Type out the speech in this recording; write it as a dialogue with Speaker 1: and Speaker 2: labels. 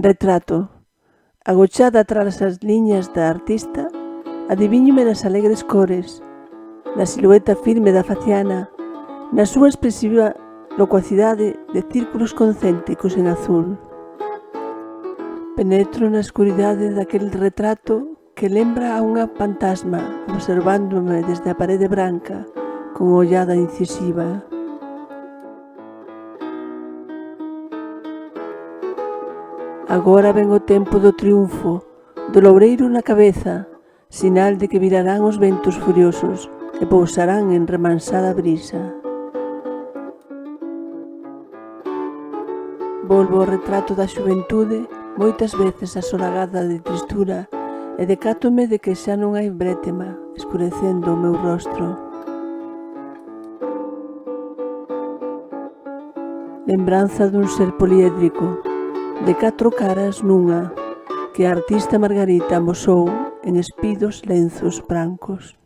Speaker 1: Retrato. Agochada tras as liñas da artista, adivíñome nas alegres cores, na silueta firme da faciana, na súa expresiva locuacidade de círculos concéntricos en azul. Penetro na escuridade daquel retrato que lembra a unha fantasma observándome desde a parede branca con ollada incisiva. Agora ven o tempo do triunfo, do loureiro na cabeza, sinal de que virarán os ventos furiosos e pousarán en remansada brisa. Volvo ao retrato da xuventude, moitas veces asolagada de tristura, e decátome de que xa non hai brétema escurecendo o meu rostro. Lembranza dun ser poliédrico, de 4 caras nunha, que a artista Margarita amosou en espidos lenzos brancos.